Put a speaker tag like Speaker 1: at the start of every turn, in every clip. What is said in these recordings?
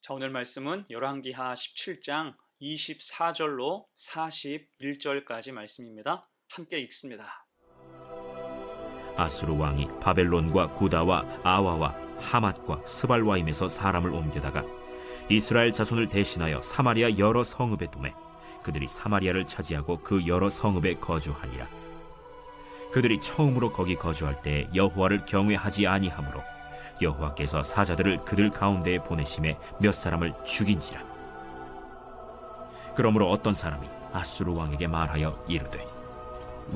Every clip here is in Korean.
Speaker 1: 자, 오늘 말씀은 열왕기하 17장 24절로 41절까지 말씀입니다. 함께 읽습니다.
Speaker 2: 아수르 왕이 바벨론과 구다와 아와와 하맛과 스발와임에서 사람을 옮겨다가 이스라엘 자손을 대신하여 사마리아 여러 성읍에 두매 그들이 사마리아를 차지하고 그 여러 성읍에 거주하니라. 그들이 처음으로 거기 거주할 때 여호와를 경외하지 아니하므로 여호와께서 사자들을 그들 가운데에 보내심에 몇 사람을 죽인지라. 그러므로 어떤 사람이 아수르 왕에게 말하여 이르되,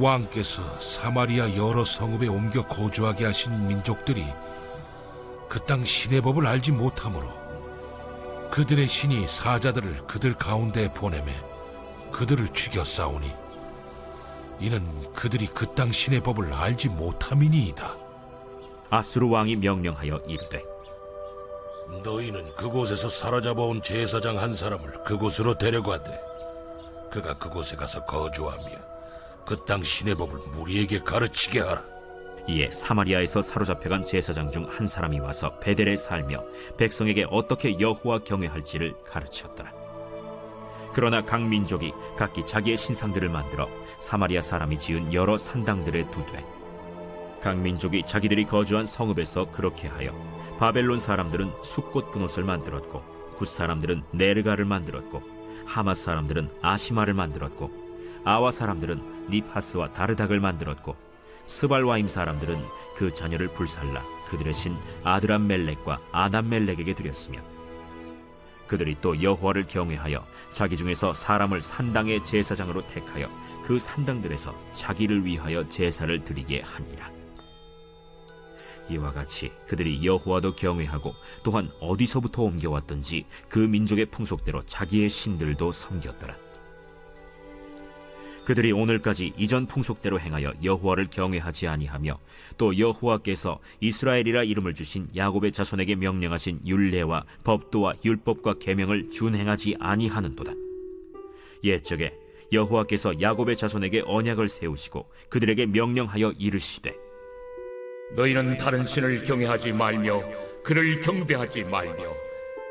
Speaker 3: 왕께서 사마리아 여러 성읍에 옮겨 거주하게 하신 민족들이 그 땅 신의 법을 알지 못하므로 그들의 신이 사자들을 그들 가운데에 보내매 그들을 죽여 싸우니 이는 그들이 그 땅 신의 법을 알지 못함이니이다.
Speaker 2: 아수르 왕이 명령하여 이르되,
Speaker 3: 너희는 그곳에서 사로잡아온 제사장 한 사람을 그곳으로 데려가되 그가 그곳에 가서 거주하며 그 땅 신의 법을 무리에게 가르치게 하라.
Speaker 2: 이에 사마리아에서 사로잡혀간 제사장 중 한 사람이 와서 베델에 살며 백성에게 어떻게 여호와 경외할지를 가르쳤더라. 그러나 각 민족이 각기 자기의 신상들을 만들어 사마리아 사람이 지은 여러 산당들에 두되 각 민족이 자기들이 거주한 성읍에서 그렇게 하여 바벨론 사람들은 숫꽃 분옷을 만들었고 굿 사람들은 네르가를 만들었고 하맛 사람들은 아시마를 만들었고 아와 사람들은 닙하스와 다르닥을 만들었고 스발와임 사람들은 그 자녀를 불살라 그들의 신 아드람멜렉과 아담멜렉에게 드렸으며 그들이 또 여호와를 경외하여 자기 중에서 사람을 산당의 제사장으로 택하여 그 산당들에서 자기를 위하여 제사를 드리게 하니라. 이와 같이 그들이 여호와도 경외하고 또한 어디서부터 옮겨왔던지 그 민족의 풍속대로 자기의 신들도 섬겼더라. 그들이 오늘까지 이전 풍속대로 행하여 여호와를 경외하지 아니하며 또 여호와께서 이스라엘이라 이름을 주신 야곱의 자손에게 명령하신 율례와 법도와 율법과 계명을 준행하지 아니하는도다. 옛적에 여호와께서 야곱의 자손에게 언약을 세우시고 그들에게 명령하여 이르시되,
Speaker 4: 너희는 다른 신을 경외하지 말며 그를 경배하지 말며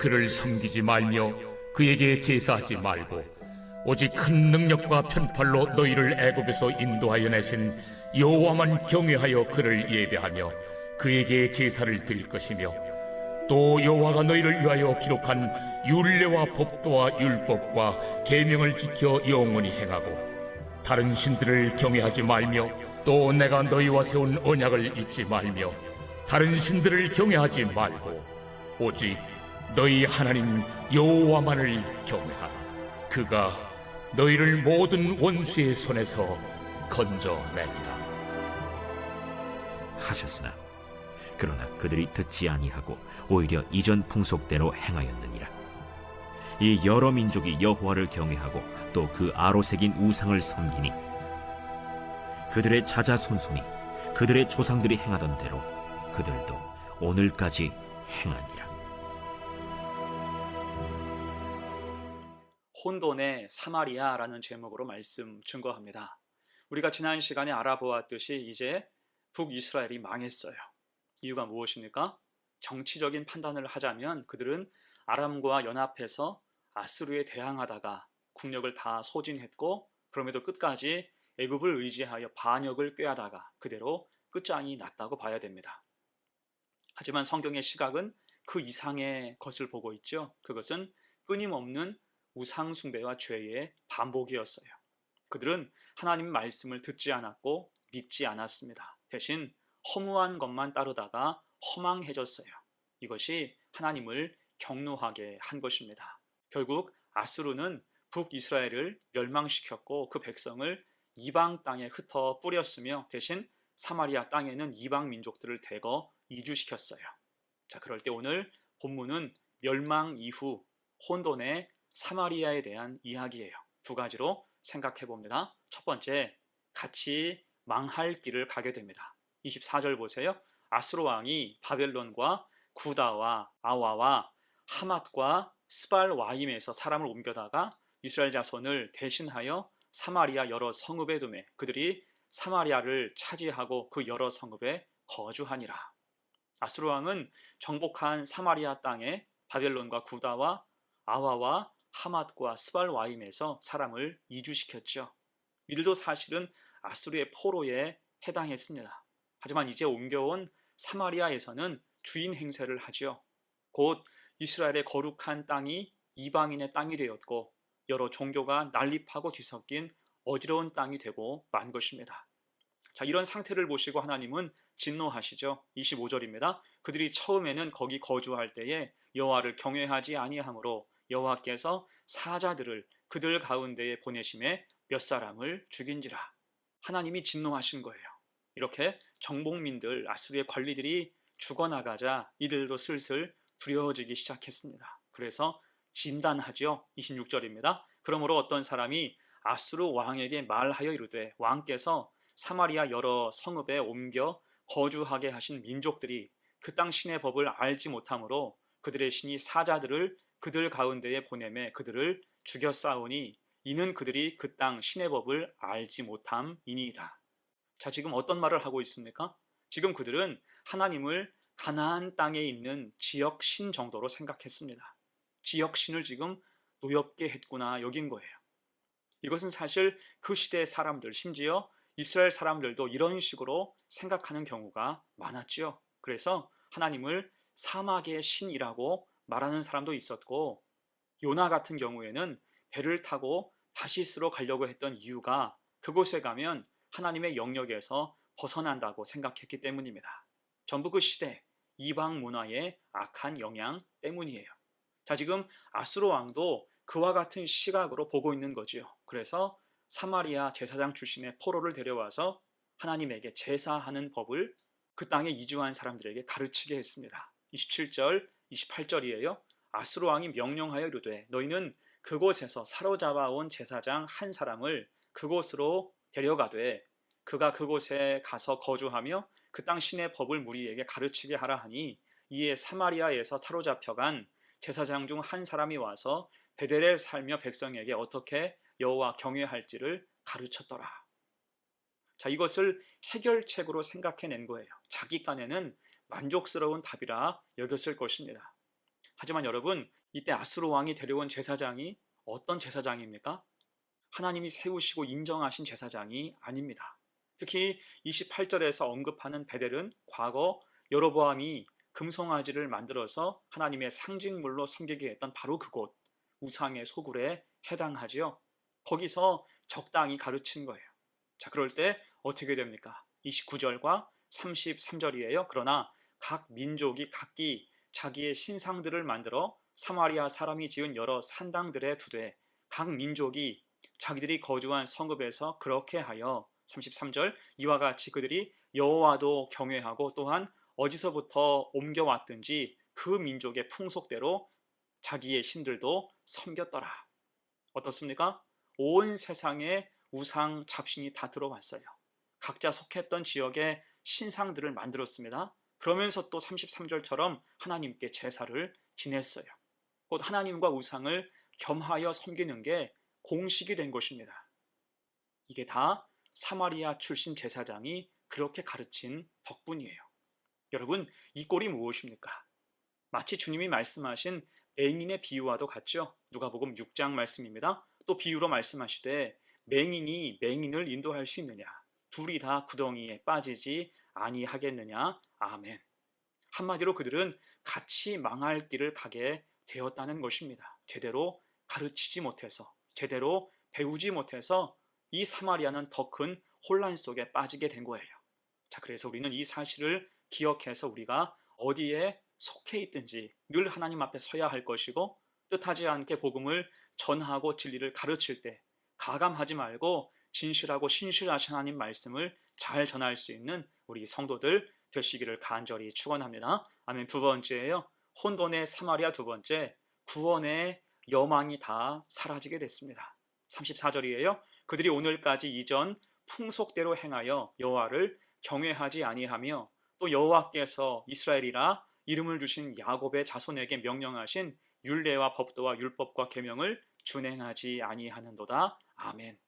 Speaker 4: 그를 섬기지 말며 그에게 제사하지 말고 오직 큰 능력과 편팔로 너희를 애굽에서 인도하여 내신 여호와만 경외하여 그를 예배하며 그에게 제사를 드릴 것이며 또 여호와가 너희를 위하여 기록한 율례와 법도와 율법과 계명을 지켜 영원히 행하고 다른 신들을 경외하지 말며 또 내가 너희와 세운 언약을 잊지 말며 다른 신들을 경외하지 말고 오직 너희 하나님 여호와만을 경외하라. 그가 너희를 모든 원수의 손에서 건져내리라
Speaker 2: 하셨으나 그러나 그들이 듣지 아니하고 오히려 이전 풍속대로 행하였느니라. 이 여러 민족이 여호와를 경외하고 또 그 아로새긴 우상을 섬기니 그들의 자자손손이 그들의 조상들이 행하던 대로 그들도 오늘까지 행하니라.
Speaker 1: 혼돈의 사마리아라는 제목으로 말씀 증거합니다. 우리가 지난 시간에 알아보았듯이 이제 북이스라엘이 망했어요. 이유가 무엇입니까? 정치적인 판단을 하자면 그들은 아람과 연합해서 아수르에 대항하다가 국력을 다 소진했고 그럼에도 끝까지 애굽을 의지하여 반역을 꾀하다가 그대로 끝장이 났다고 봐야 됩니다. 하지만 성경의 시각은 그 이상의 것을 보고 있죠. 그것은 끊임없는 우상 숭배와 죄의 반복이었어요. 그들은 하나님의 말씀을 듣지 않았고 믿지 않았습니다. 대신 허무한 것만 따르다가 허망해졌어요. 이것이 하나님을 경노하게 한 것입니다. 결국 아수르는 북이스라엘을 멸망시켰고 그 백성을 이방 땅에 흩어 뿌렸으며 대신 사마리아 땅에는 이방 민족들을 대거 이주시켰어요. 자, 그럴 때 오늘 본문은 멸망 이후 혼돈의 사마리아에 대한 이야기예요. 두 가지로 생각해 봅니다. 첫 번째, 같이 망할 길을 가게 됩니다. 24절 보세요. 아수르 왕이 바벨론과 구다와 아와와 하맛과 스발와임에서 사람을 옮겨다가 이스라엘 자손을 대신하여 사마리아 여러 성읍에 두매 그들이 사마리아를 차지하고 그 여러 성읍에 거주하니라. 아수르 왕은 정복한 사마리아 땅에 바벨론과 구다와 아와와 하맛과 스발와임에서 사람을 이주시켰죠. 이들도 사실은 아수르의 포로에 해당했습니다. 하지만 이제 옮겨온 사마리아에서는 주인 행세를 하죠. 곧 이스라엘의 거룩한 땅이 이방인의 땅이 되었고 여러 종교가 난립하고 뒤섞인 어지러운 땅이 되고 만 것입니다. 자, 이런 상태를 보시고 하나님은 진노하시죠. 25절입니다. 그들이 처음에는 거기 거주할 때에 여호와를 경외하지 아니하므로 여호와께서 사자들을 그들 가운데에 보내심에 몇 사람을 죽인지라. 하나님이 진노하신 거예요. 이렇게 정복민들, 아수르의 관리들이 죽어나가자 이들도 슬슬 두려워지기 시작했습니다. 그래서 진단하죠. 26절입니다. 그러므로 어떤 사람이 아수르 왕에게 말하여 이르되 왕께서 사마리아 여러 성읍에 옮겨 거주하게 하신 민족들이 그 땅 신의 법을 알지 못하므로 그들의 신이 사자들을 그들 가운데에 보내매 그들을 죽여 싸우니 이는 그들이 그 땅 신의 법을 알지 못함이니이다. 자, 지금 어떤 말을 하고 있습니까? 지금 그들은 하나님을 가나안 땅에 있는 지역 신 정도로 생각했습니다. 지역 신을 지금 노엽게 했구나 여긴 거예요. 이것은 사실 그 시대의 사람들, 심지어 이스라엘 사람들도 이런 식으로 생각하는 경우가 많았지요. 그래서 하나님을 사막의 신이라고 말하는 사람도 있었고, 요나 같은 경우에는 배를 타고 다시스로 가려고 했던 이유가 그곳에 가면 하나님의 영역에서 벗어난다고 생각했기 때문입니다. 전부 그 시대 이방 문화의 악한 영향 때문이에요. 자, 지금 아수르 왕도 그와 같은 시각으로 보고 있는 거지요. 그래서 사마리아 제사장 출신의 포로를 데려와서 하나님에게 제사하는 법을 그 땅에 이주한 사람들에게 가르치게 했습니다. 27절, 28절이에요. 아수르 왕이 명령하여 이르되 너희는 그곳에서 사로잡아온 제사장 한 사람을 그곳으로 데려가되 그가 그곳에 가서 거주하며 그 땅 신의 법을 무리에게 가르치게 하라 하니 이에 사마리아에서 사로잡혀간 제사장 중 한 사람이 와서 베델에 살며 백성에게 어떻게 여호와 경외할지를 가르쳤더라. 자, 이것을 해결책으로 생각해낸 거예요. 자기 깐에는 만족스러운 답이라 여겼을 것입니다. 하지만 여러분, 이때 아수르 왕이 데려온 제사장이 어떤 제사장입니까? 하나님이 세우시고 인정하신 제사장이 아닙니다. 특히 28절에서 언급하는 베델은 과거 여로보암이 금송아지를 만들어서 하나님의 상징물로 섬기게 했던 바로 그곳, 우상의 소굴에 해당하지요. 거기서 적당히 가르친 거예요. 자, 그럴 때 어떻게 됩니까? 29절과 33절이에요. 그러나 각 민족이 각기 자기의 신상들을 만들어 사마리아 사람이 지은 여러 산당들에 두되 각 민족이 자기들이 거주한 성읍에서 그렇게 하여 33절 이와 같이 그들이 여호와도 경외하고 또한 어디서부터 옮겨왔든지 그 민족의 풍속대로 자기의 신들도 섬겼더라. 어떻습니까? 온 세상에 우상 잡신이 다 들어왔어요. 각자 속했던 지역의 신상들을 만들었습니다. 그러면서 또 33절처럼 하나님께 제사를 지냈어요. 곧 하나님과 우상을 겸하여 섬기는 게 공식이 된 것입니다. 이게 다 사마리아 출신 제사장이 그렇게 가르친 덕분이에요. 여러분, 이 꼴이 무엇입니까? 마치 주님이 말씀하신 맹인의 비유와도 같죠. 누가복음 6장 말씀입니다. 또 비유로 말씀하시되 맹인이 맹인을 인도할 수 있느냐? 둘이 다 구덩이에 빠지지 아니하겠느냐? 아멘. 한마디로 그들은 같이 망할 길을 가게 되었다는 것입니다. 제대로 가르치지 못해서, 제대로 배우지 못해서 이 사마리아는 더 큰 혼란 속에 빠지게 된 거예요. 자, 그래서 우리는 이 사실을 기억해서 우리가 어디에 속해 있든지 늘 하나님 앞에 서야 할 것이고, 뜻하지 않게 복음을 전하고 진리를 가르칠 때 가감하지 말고 진실하고 신실하신 하나님 말씀을 잘 전할 수 있는 우리 성도들 되시기를 간절히 축원합니다. 아멘. 두 번째예요. 혼돈의 사마리아 두 번째, 구원의 여망이 다 사라지게 됐습니다. 34절이에요. 그들이 오늘까지 이전 풍속대로 행하여 여호와를 경외하지 아니하며 또 여호와께서 이스라엘이라 이름을 주신 야곱의 자손에게 명령하신 율례와 법도와 율법과 계명을 준행하지 아니하는도다. 아멘.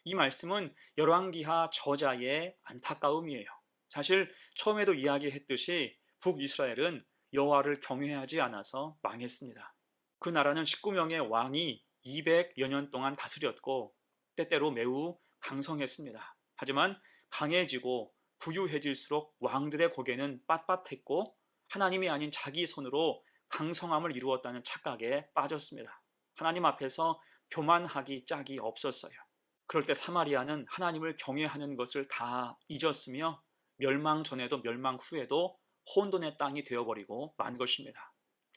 Speaker 1: 이 말씀은 열왕기하 저자의 안타까움이에요. 사실 처음에도 이야기했듯이 북이스라엘은 여호와를 경외하지 않아서 망했습니다. 그 나라는 19명의 왕이 200여 년 동안 다스렸고 때때로 매우 강성했습니다. 하지만 강해지고 부유해질수록 왕들의 고개는 빳빳했고 하나님이 아닌 자기 손으로 강성함을 이루었다는 착각에 빠졌습니다. 하나님 앞에서 교만하기 짝이 없었어요. 그럴 때 사마리아는 하나님을 경외하는 것을 다 잊었으며 멸망 전에도 멸망 후에도 혼돈의 땅이 되어버리고 만 것입니다.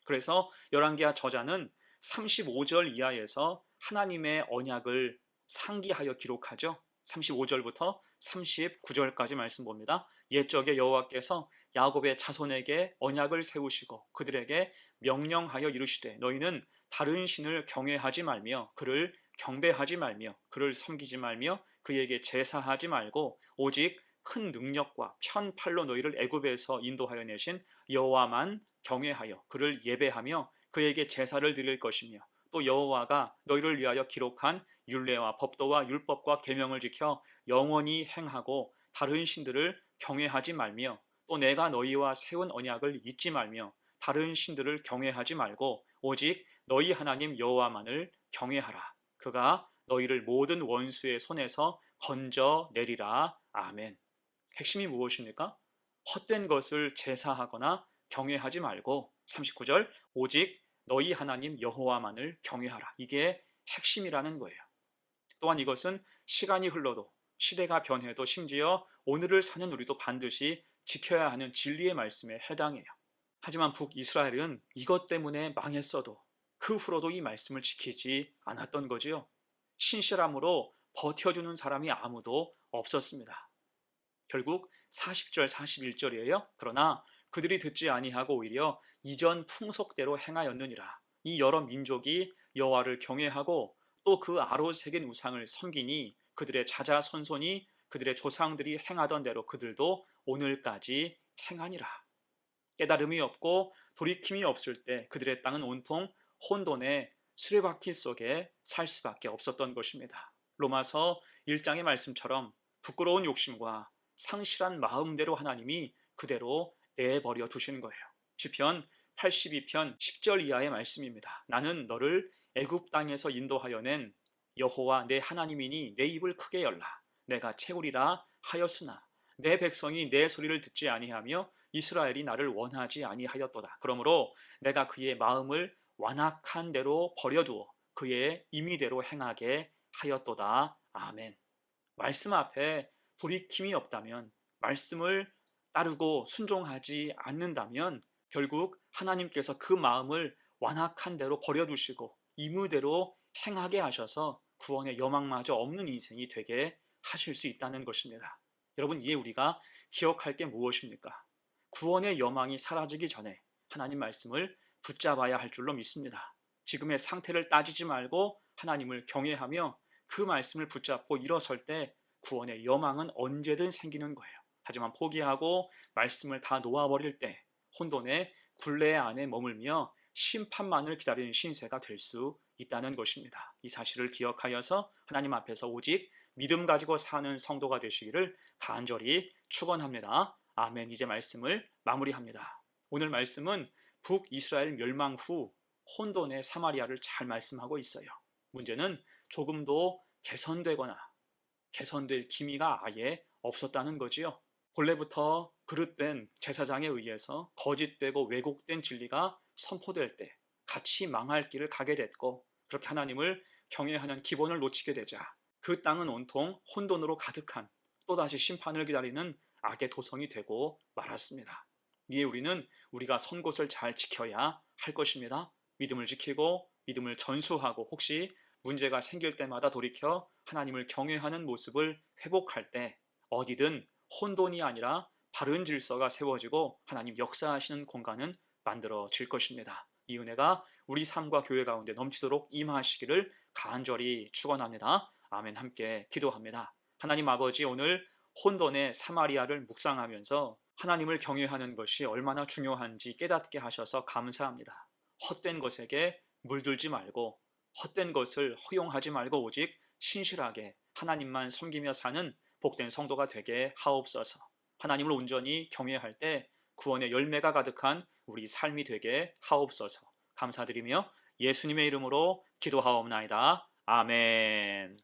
Speaker 1: 그래서 열왕기하 저자는 35절 이하에서 하나님의 언약을 상기하여 기록하죠. 35절부터 39절까지 말씀 봅니다. 옛적에 여호와께서 야곱의 자손에게 언약을 세우시고 그들에게 명령하여 이르시되 너희는 다른 신을 경외하지 말며 그를 경배하지 말며 그를 섬기지 말며 그에게 제사하지 말고 오직 큰 능력과 편팔로 너희를 애굽에서 인도하여 내신 여호와만 경외하여 그를 예배하며 그에게 제사를 드릴 것이며 또 여호와가 너희를 위하여 기록한 율례와 법도와 율법과 계명을 지켜 영원히 행하고 다른 신들을 경외하지 말며 또 내가 너희와 세운 언약을 잊지 말며 다른 신들을 경외하지 말고 오직 너희 하나님 여호와만을 경외하라. 그가 너희를 모든 원수의 손에서 건져내리라. 아멘. 핵심이 무엇입니까? 헛된 것을 제사하거나 경외하지 말고 39절 오직 너희 하나님 여호와만을 경외하라. 이게 핵심이라는 거예요. 또한 이것은 시간이 흘러도 시대가 변해도 심지어 오늘을 사는 우리도 반드시 지켜야 하는 진리의 말씀에 해당해요. 하지만 북이스라엘은 이것 때문에 망했어도 그 후로도 이 말씀을 지키지 않았던 거지요. 신실함으로 버텨주는 사람이 아무도 없었습니다. 결국 40절 41절이에요. 그러나 그들이 듣지 아니하고 오히려 이전 풍속대로 행하였느니라. 이 여러 민족이 여호와를 경외하고 또 그 아로 새긴 우상을 섬기니 그들의 자자손손이 그들의 조상들이 행하던 대로 그들도 오늘까지 행하니라. 깨달음이 없고 돌이킴이 없을 때 그들의 땅은 온통 혼돈의 수레바퀴 속에 살 수밖에 없었던 것입니다. 로마서 1장의 말씀처럼 부끄러운 욕심과 상실한 마음대로 하나님이 그대로 내버려 두시는 거예요. 시편 82편 10절 이하의 말씀입니다. 나는 너를 애굽 땅에서 인도하여 낸 여호와 내 하나님이니 내 입을 크게 열라. 내가 채우리라 하였으나 내 백성이 내 소리를 듣지 아니하며 이스라엘이 나를 원하지 아니하였도다. 그러므로 내가 그의 마음을 완악한 대로 버려두어 그의 임의대로 행하게 하였도다. 아멘. 말씀 앞에 돌이킴이 없다면, 말씀을 따르고 순종하지 않는다면 결국 하나님께서 그 마음을 완악한 대로 버려두시고 임의대로 행하게 하셔서 구원의 여망마저 없는 인생이 되게 하실 수 있다는 것입니다. 여러분, 이에 우리가 기억할 게 무엇입니까? 구원의 여망이 사라지기 전에 하나님 말씀을 붙잡아야 할 줄로 믿습니다. 지금의 상태를 따지지 말고 하나님을 경외하며 그 말씀을 붙잡고 일어설 때 구원의 여망은 언제든 생기는 거예요. 하지만 포기하고 말씀을 다 놓아버릴 때 혼돈의 굴레 안에 머물며 심판만을 기다리는 신세가 될 수 있다는 것입니다. 이 사실을 기억하여서 하나님 앞에서 오직 믿음 가지고 사는 성도가 되시기를 간절히 축원합니다. 아멘. 이제 말씀을 마무리합니다. 오늘 말씀은 북이스라엘 멸망 후 혼돈의 사마리아를 잘 말씀하고 있어요. 문제는 조금도 개선되거나 개선될 기미가 아예 없었다는 거지요. 본래부터 그릇된 제사장에 의해서 거짓되고 왜곡된 진리가 선포될 때 같이 망할 길을 가게 됐고, 그렇게 하나님을 경외하는 기본을 놓치게 되자 그 땅은 온통 혼돈으로 가득한 또다시 심판을 기다리는 악의 도성이 되고 말았습니다. 이에 우리는 우리가 선 곳을 잘 지켜야 할 것입니다. 믿음을 지키고 믿음을 전수하고 혹시 문제가 생길 때마다 돌이켜 하나님을 경외하는 모습을 회복할 때 어디든 혼돈이 아니라 바른 질서가 세워지고 하나님 역사하시는 공간은 만들어질 것입니다. 이 은혜가 우리 삶과 교회 가운데 넘치도록 임하시기를 간절히 축원합니다. 아멘. 함께 기도합니다. 하나님 아버지, 오늘 혼돈의 사마리아를 묵상하면서 하나님을 경외하는 것이 얼마나 중요한지 깨닫게 하셔서 감사합니다. 헛된 것에게 물들지 말고 헛된 것을 허용하지 말고 오직 신실하게 하나님만 섬기며 사는 복된 성도가 되게 하옵소서. 하나님을 온전히 경외할 때 구원의 열매가 가득한 우리 삶이 되게 하옵소서. 감사드리며 예수님의 이름으로 기도하옵나이다. 아멘.